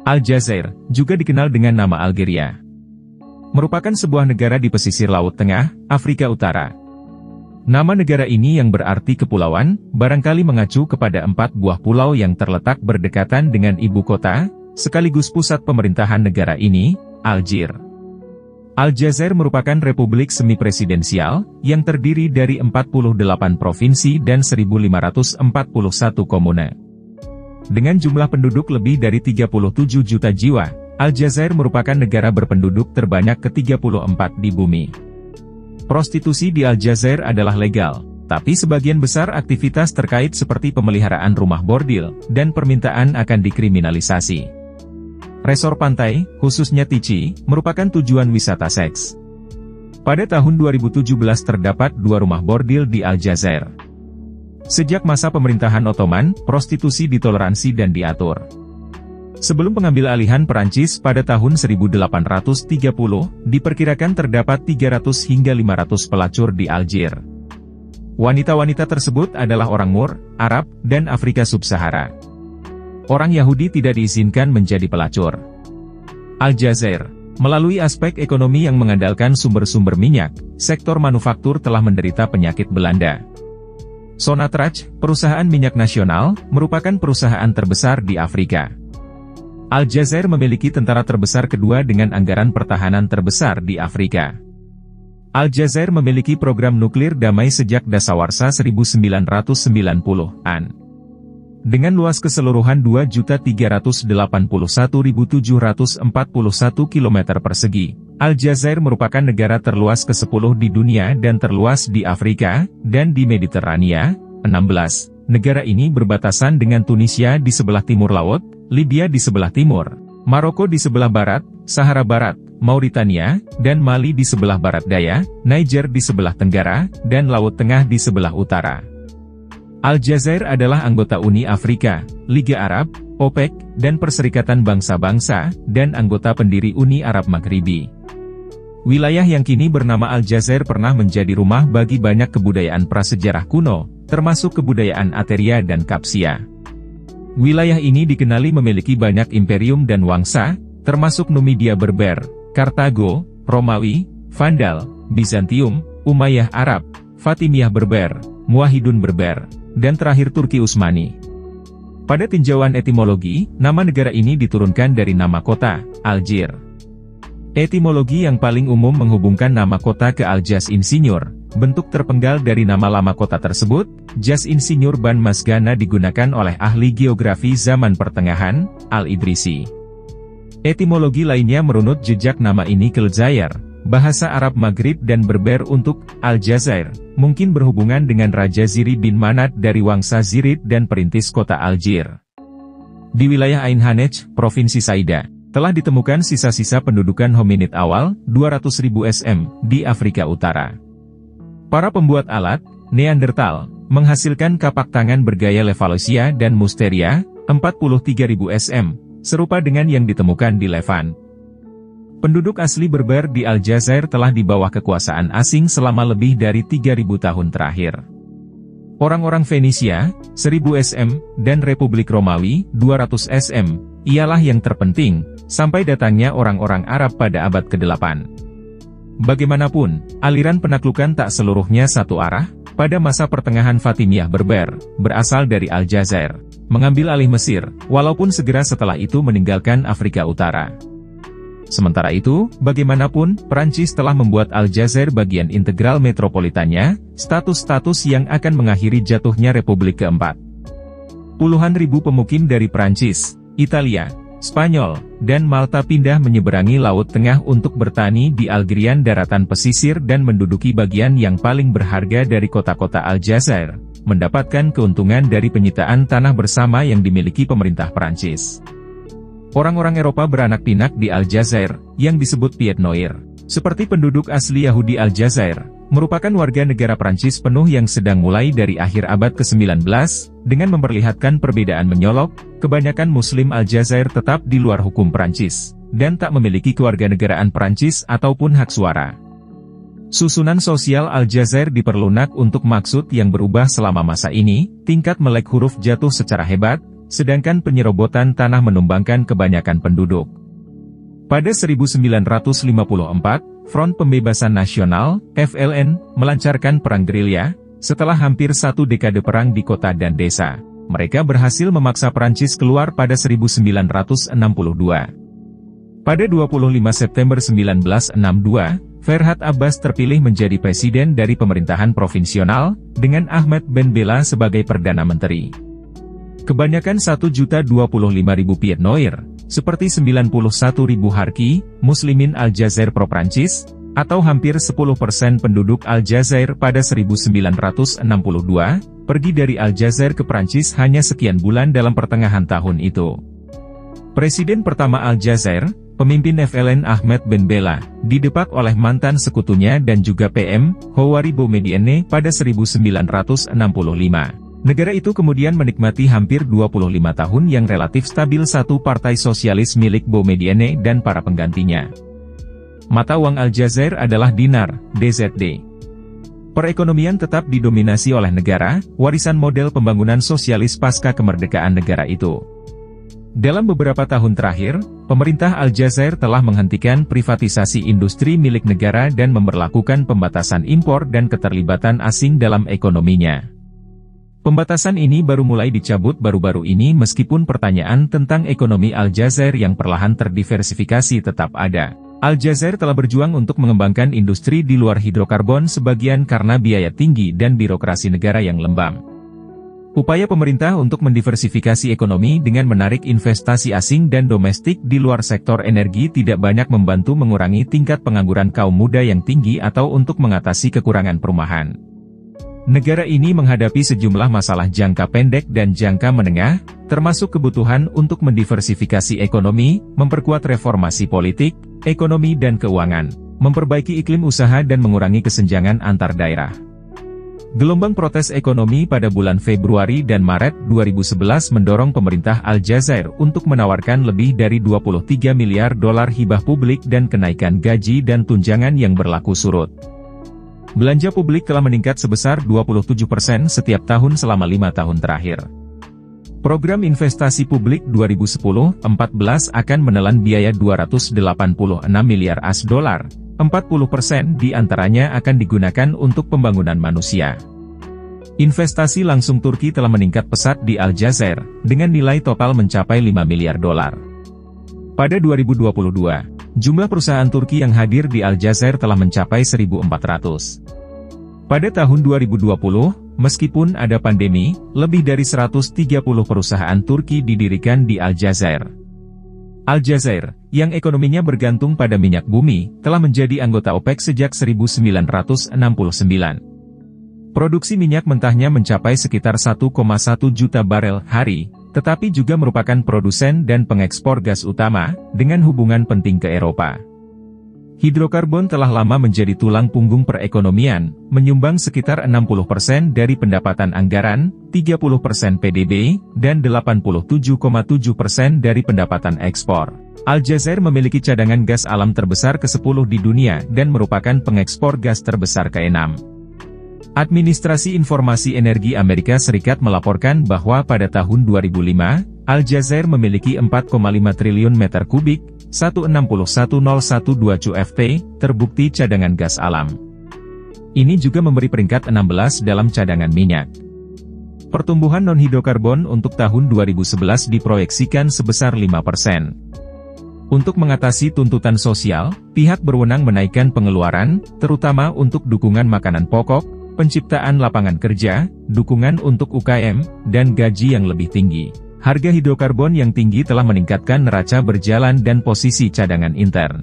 Aljazair, juga dikenal dengan nama Algeria, merupakan sebuah negara di pesisir Laut Tengah, Afrika Utara. Nama negara ini yang berarti kepulauan, barangkali mengacu kepada 4 buah pulau yang terletak berdekatan dengan ibu kota, sekaligus pusat pemerintahan negara ini, Algier. Aljazair merupakan republik semi-presidensial, yang terdiri dari 48 provinsi dan 1.541 komune. Dengan jumlah penduduk lebih dari 37 juta jiwa, Aljazair merupakan negara berpenduduk terbanyak ke-34 di bumi. Prostitusi di Aljazair adalah legal, tapi sebagian besar aktivitas terkait seperti pemeliharaan rumah bordil, dan permintaan akan dikriminalisasi. Resor pantai, khususnya Tici, merupakan tujuan wisata seks. Pada tahun 2017 terdapat 2 rumah bordil di Aljazair. Sejak masa pemerintahan Ottoman, prostitusi ditoleransi dan diatur. Sebelum pengambil alihan Perancis pada tahun 1830, diperkirakan terdapat 300 hingga 500 pelacur di Algier. Wanita-wanita tersebut adalah orang Moor, Arab, dan Afrika Sub-Sahara. Orang Yahudi tidak diizinkan menjadi pelacur. Aljazair, melalui aspek ekonomi yang mengandalkan sumber-sumber minyak, sektor manufaktur telah menderita penyakit Belanda. Sonatrach, perusahaan minyak nasional, merupakan perusahaan terbesar di Afrika. Aljazair memiliki tentara terbesar kedua dengan anggaran pertahanan terbesar di Afrika. Aljazair memiliki program nuklir damai sejak dasawarsa 1990-an. Dengan luas keseluruhan 2.381.741 km persegi, Aljazair merupakan negara terluas ke-10 di dunia dan terluas di Afrika, dan di Mediterania. 16. Negara ini berbatasan dengan Tunisia di sebelah timur laut, Libya di sebelah timur, Maroko di sebelah barat, Sahara Barat, Mauritania, dan Mali di sebelah barat daya, Niger di sebelah tenggara, dan Laut Tengah di sebelah utara. Aljazair adalah anggota Uni Afrika, Liga Arab, OPEC, dan Perserikatan Bangsa-Bangsa, dan anggota pendiri Uni Arab Maghribi. Wilayah yang kini bernama Aljazair pernah menjadi rumah bagi banyak kebudayaan prasejarah kuno, termasuk kebudayaan Ateria dan Kapsia. Wilayah ini dikenali memiliki banyak imperium dan wangsa, termasuk Numidia Berber, Kartago, Romawi, Vandal, Bizantium, Umayyah Arab, Fatimiyah Berber, Muwahhidun Berber, dan terakhir Turki Utsmani. Pada tinjauan etimologi, nama negara ini diturunkan dari nama kota, Algier. Etimologi yang paling umum menghubungkan nama kota ke Al-Jas Insinyur, bentuk terpenggal dari nama lama kota tersebut. Jas Insinyur Ban Masgana digunakan oleh ahli geografi zaman pertengahan, Al-Idrisi. Etimologi lainnya merunut jejak nama ini ke Aljazair, bahasa Arab Maghrib dan Berber untuk Aljazair, mungkin berhubungan dengan Raja Ziri bin Manat dari Wangsa Zirid dan perintis kota Algier. Di wilayah Ain Hanech, Provinsi Saida, telah ditemukan sisa-sisa pendudukan hominid awal, 200.000 SM, di Afrika Utara. Para pembuat alat, Neandertal, menghasilkan kapak tangan bergaya Levalloisia dan Musteria, 43.000 SM, serupa dengan yang ditemukan di Levant. Penduduk asli Berber di Aljazair telah di bawah kekuasaan asing selama lebih dari 3.000 tahun terakhir. Orang-orang Fenisia, 1000 SM, dan Republik Romawi, 200 SM, ialah yang terpenting, sampai datangnya orang-orang Arab pada abad ke-8. Bagaimanapun, aliran penaklukan tak seluruhnya satu arah. Pada masa pertengahan Fatimiyah Berber, berasal dari Aljazair, mengambil alih Mesir, walaupun segera setelah itu meninggalkan Afrika Utara. Sementara itu, bagaimanapun, Perancis telah membuat Aljazair bagian integral metropolitannya, status-status yang akan mengakhiri jatuhnya Republik keempat. Puluhan ribu pemukim dari Perancis, Italia, Spanyol, dan Malta pindah menyeberangi Laut Tengah untuk bertani di Algerian daratan pesisir dan menduduki bagian yang paling berharga dari kota-kota Aljazair, mendapatkan keuntungan dari penyitaan tanah bersama yang dimiliki pemerintah Perancis. Orang-orang Eropa beranak pinak di Aljazair, yang disebut Pied Noir, seperti penduduk asli Yahudi Aljazair, merupakan warga negara Prancis penuh yang sedang mulai dari akhir abad ke-19, dengan memperlihatkan perbedaan menyolok. Kebanyakan Muslim Aljazair tetap di luar hukum Prancis, dan tak memiliki kewarganegaraan Prancis ataupun hak suara. Susunan sosial Aljazair diperlunak untuk maksud yang berubah selama masa ini, tingkat melek huruf jatuh secara hebat, sedangkan penyerobotan tanah menumbangkan kebanyakan penduduk. Pada 1954, Front Pembebasan Nasional, FLN, melancarkan perang gerilya. Setelah hampir 1 dekade perang di kota dan desa, mereka berhasil memaksa Prancis keluar pada 1962. Pada 25 September 1962, Ferhat Abbas terpilih menjadi presiden dari pemerintahan provinsional, dengan Ahmed Ben Bella sebagai Perdana Menteri. Kebanyakan 1.025.000 Pied Noir, seperti 91.000 Harki, Muslimin Aljazair pro-Prancis, atau hampir 10% penduduk Aljazair pada 1962, pergi dari Aljazair ke Prancis hanya sekian bulan dalam pertengahan tahun itu. Presiden pertama Aljazair, pemimpin FLN Ahmed Ben Bella, didepak oleh mantan sekutunya dan juga PM, Houari Boumedienne pada 1965. Negara itu kemudian menikmati hampir 25 tahun yang relatif stabil satu partai sosialis milik Boumedienne dan para penggantinya. Mata uang Aljazair adalah dinar, DZD. Perekonomian tetap didominasi oleh negara, warisan model pembangunan sosialis pasca kemerdekaan negara itu. Dalam beberapa tahun terakhir, pemerintah Aljazair telah menghentikan privatisasi industri milik negara dan memberlakukan pembatasan impor dan keterlibatan asing dalam ekonominya. Pembatasan ini baru mulai dicabut baru-baru ini meskipun pertanyaan tentang ekonomi Aljazair yang perlahan terdiversifikasi tetap ada. Aljazair telah berjuang untuk mengembangkan industri di luar hidrokarbon sebagian karena biaya tinggi dan birokrasi negara yang lembam. Upaya pemerintah untuk mendiversifikasi ekonomi dengan menarik investasi asing dan domestik di luar sektor energi tidak banyak membantu mengurangi tingkat pengangguran kaum muda yang tinggi atau untuk mengatasi kekurangan perumahan. Negara ini menghadapi sejumlah masalah jangka pendek dan jangka menengah, termasuk kebutuhan untuk mendiversifikasi ekonomi, memperkuat reformasi politik, ekonomi dan keuangan, memperbaiki iklim usaha dan mengurangi kesenjangan antar daerah. Gelombang protes ekonomi pada bulan Februari dan Maret 2011 mendorong pemerintah Aljazair untuk menawarkan lebih dari 23 miliar dolar hibah publik dan kenaikan gaji dan tunjangan yang berlaku surut. Belanja publik telah meningkat sebesar 27% setiap tahun selama 5 tahun terakhir. Program investasi publik 2010-14 akan menelan biaya 286 miliar AS dolar, 40% diantaranya akan digunakan untuk pembangunan manusia. Investasi langsung Turki telah meningkat pesat di Aljazair, dengan nilai total mencapai 5 miliar dolar. Pada 2022, jumlah perusahaan Turki yang hadir di Aljazair telah mencapai 1.400. Pada tahun 2020, meskipun ada pandemi, lebih dari 130 perusahaan Turki didirikan di Aljazair. Aljazair, yang ekonominya bergantung pada minyak bumi, telah menjadi anggota OPEC sejak 1969. Produksi minyak mentahnya mencapai sekitar 1,1 juta barel hari, tetapi juga merupakan produsen dan pengekspor gas utama, dengan hubungan penting ke Eropa. Hidrokarbon telah lama menjadi tulang punggung perekonomian, menyumbang sekitar 60% dari pendapatan anggaran, 30% PDB, dan 87,7% dari pendapatan ekspor. Aljazair memiliki cadangan gas alam terbesar ke-10 di dunia dan merupakan pengekspor gas terbesar ke-6. Administrasi Informasi Energi Amerika Serikat melaporkan bahwa pada tahun 2005, Aljazair memiliki 4,5 triliun meter kubik, 161.012 CFT, terbukti cadangan gas alam. Ini juga memberi peringkat 16 dalam cadangan minyak. Pertumbuhan non-hidrokarbon untuk tahun 2011 diproyeksikan sebesar 5%. Untuk mengatasi tuntutan sosial, pihak berwenang menaikkan pengeluaran, terutama untuk dukungan makanan pokok, penciptaan lapangan kerja, dukungan untuk UKM, dan gaji yang lebih tinggi. Harga hidrokarbon yang tinggi telah meningkatkan neraca berjalan dan posisi cadangan intern.